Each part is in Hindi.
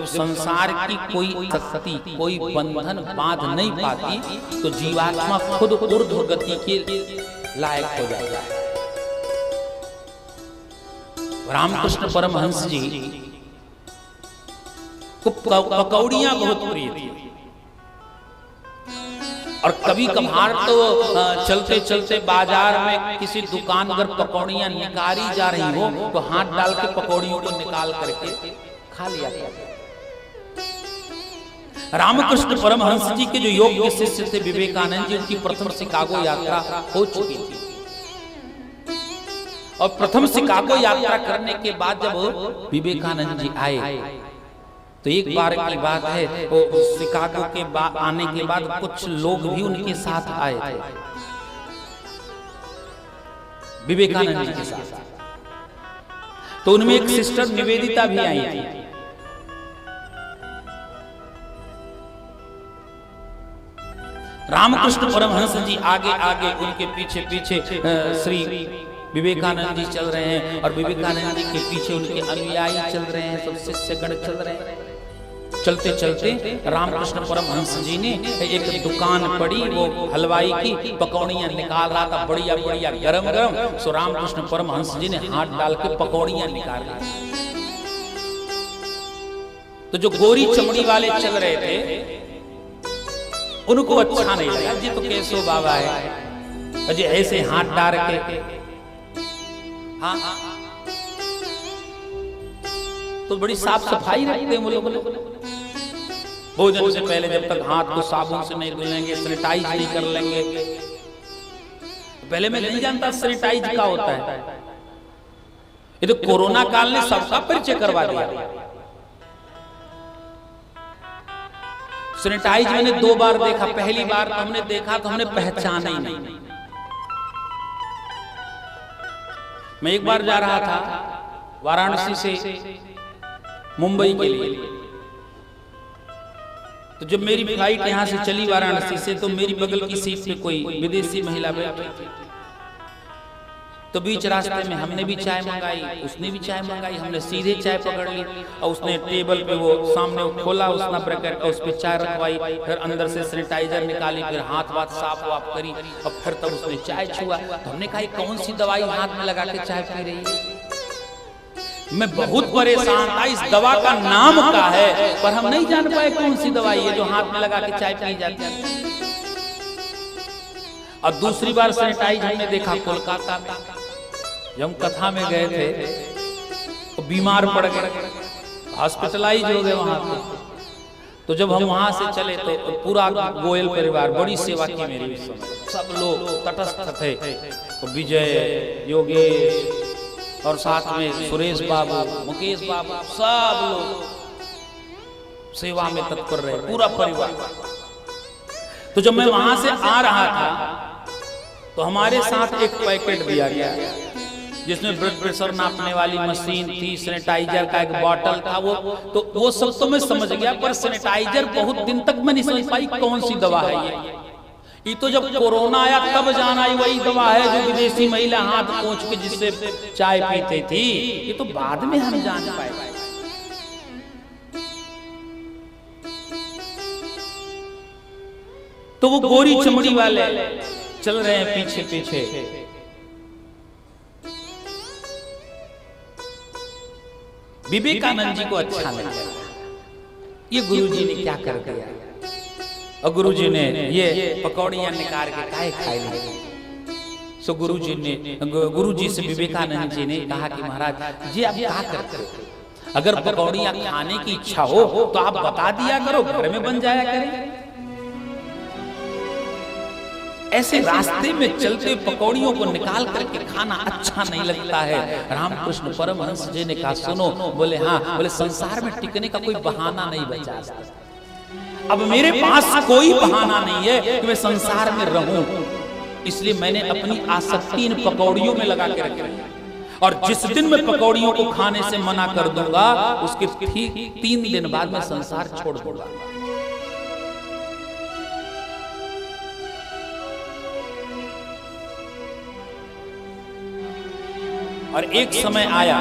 संसार की कोई शक्ति, कोई बंधन बांध नहीं पाती, तो जीवात्मा खुद ऊर्ध्व गति के लायक हो जाता है। रामकृष्ण परमहंस जी को पकौड़ियां बहुत प्रिय थी, और कभी कभार तो चलते चलते बाजार में किसी दुकान अगर पकौड़ियां निकाली जा रही हो तो हाथ डाल के पकौड़ियों को निकाल करके खा लिया करते। रामकृष्ण परमहंस जी के जो योग्य शिष्य थे विवेकानंद जी, उनकी प्रथम शिकागो यात्रा हो चुकी थी, और प्रथम शिकागो यात्रा करने के बाद जब विवेकानंद जी आए तो एक बार की बात है, वो शिकागो के आने के बाद कुछ लोग भी उनके साथ आए थे, विवेकानंद जी के साथ। तो उनमें एक सिस्टर निवेदिता भी आई थी। रामकृष्ण परमहंस जी आगे आगे, उनके पीछे पीछे श्री विवेकानंद जी चल रहे हैं, और विवेकानंद जी के पीछे उनके अनुयायी चल रहे हैं, सब शिष्यगण चल रहे हैं। चलते चलते रामकृष्ण परमहंस जी ने एक दुकान पड़ी, वो हलवाई की पकौड़ियां निकाल रहा था, बढ़िया बढ़िया गरम गरम। सो रामकृष्ण परमहंस जी ने हाथ डाल के पकौड़ियां निकाल ली। तो जो गोरी चमड़ी वाले चल रहे थे उनको अच्छा नहीं लगा, जी तो केशव बाबा है, अजय ऐसे हाथ डाल के, हाँ तो बड़ी साफ सफाई रखते हैं वो लोग। भोजन से पहले जब तक हाथ को साबुन से नहीं धुलेंगे, सैनिटाइज नहीं कर लेंगे। पहले मैं नहीं जानता सैनिटाइज क्या होता है, ये तो कोरोना काल ने सबका परिचय करवा दिया। सैनिटाइज मैंने 2 बार देखा। पहली बार हमने देखा तो हमने पहचाना ही नहीं। मैं एक बार जा रहा था वाराणसी से मुंबई के लिए, तो जब मेरी फ्लाइट यहां से चली वाराणसी से, तो मेरी बगल की सीट पे कोई विदेशी महिला बैठी थी। तो बीच रास्ते में हमने भी चाय मंगाई, उसने भी चाय मंगाई, हमने सीधे चाय पकड़ ली, और उसने टेबल पे वो सामने खोला, उसने ब्रैकेट का, उस पे चाय रखवाई, फिर अंदर से सैनिटाइजर निकाली, फिर हाथ वाथ साफ वाफ करी, और फिर तब उसने चाय छुआ। तो हमने कहा कौन सी दवाई हाथ में लगा के चाय पी रही है। मैं बहुत परेशान था, इस दवा का नाम क्या है, पर हम नहीं जान पाए कौन सी दवाई है जो हाथ में लगा के चाय पी जाती है। और दूसरी बार सैनिटाइज हमने देखा कोलकाता में, जब हम कथा में गए थे तो बीमार पड़ गए, हॉस्पिटलाइज हो गए वहां पे। तो जब हम वहां से चले तो पूरा गोयल परिवार, बड़ी सेवा की मेरी उस समय, सब लोग तटस्थ थे, तो विजय, योगेश, और साथ में सुरेश बाबू, मुकेश बाबू, सब लोग सेवा में तत्पर रहे, पूरा परिवार। तो जब मैं वहां से आ रहा था तो हमारे साथ एक पैकेट दिया गया जिसमें ब्लड प्रेशर नापने वाली मशीन थी, सैनिटाइजर का एक बॉटल था, वो सब तो मैं समझ गया, पर सैनिटाइजर बहुत दिन तक मैं नहीं समझ पाई कौन सी दवा है ये तो जब कोरोना आया तब जाना ही वही दवा है जो विदेशी महिला हाथ पोंछ के जिससे चाय पीती थी, ये तो बाद में हम जान पाए। तो वो गोरी चमड़ी वाले चल रहे हैं पीछे पीछे, विवेकानंद जी को अच्छा नहीं लगा, ये गुरुजी ने क्या कर दिया, और गुरुजी ने ये पकौड़ियां निकाल के काहे खाई लगे। सो गुरुजी से विवेकानंद जी ने कहा कि महाराज जी आप क्या करते हो, अगर पकौड़ियां खाने की इच्छा हो तो आप बता दिया करो, घर में बन जाया करे। ऐसे रास्ते में चलते पकौड़ियों को निकाल करके खाना अच्छा नहीं लगता है। रामकृष्ण परमहंस जी ने कहा सुनो, बोले हाँ, बोले संसार में टिकने का कोई बहाना नहीं बचा, अब मेरे पास कोई बहाना नहीं है कि मैं संसार में रहूं, इसलिए मैंने अपनी आसक्ति इन पकौड़ियों में लगा के रखी है, और जिस दिन मैं पकौड़ियों को खाने से मना कर दूंगा उसके ठीक 3 दिन बाद मैं संसार छोड़ दूंगा। और एक समय आया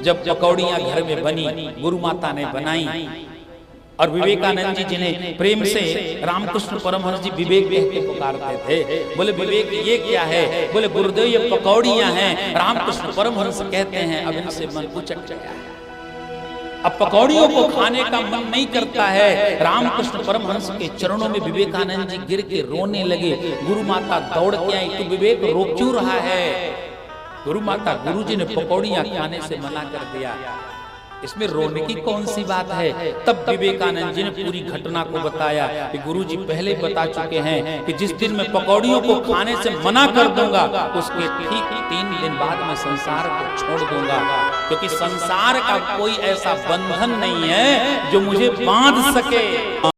जब पकौड़ियां घर में बनी, गुरु माता ने बनाई, और विवेकानंद जी जिन्हें प्रेम से रामकृष्ण परमहंस जी विवेक कह के पुकारते थे, बोले विवेक ये क्या है? बोले गुरुदेव ये पकौड़ियां हैं। रामकृष्ण परमहंस कहते हैं अब इनसे मन उचट गया है, अब पकौड़ियों को खाने का मन नहीं करता है। रामकृष्ण परमहंस के चरणों में विवेकानंद जी गिर के रोने लगे। गुरु माता दौड़ के आई, तो विवेक रो क्यों रहा है? गुरु माता, गुरुजी ने पकौड़ियां खाने से मना कर दिया, इसमें रोने की कौन सी बात है? तब विवेकानंद जी ने पूरी घटना को बताया कि गुरुजी पहले बता चुके हैं कि जिस दिन मैं पकौड़ियों को खाने से मना कर दूंगा, उसके ठीक 3 दिन बाद मैं संसार को छोड़ दूंगा, क्योंकि संसार का कोई ऐसा बंधन नहीं है जो मुझे बांध सके।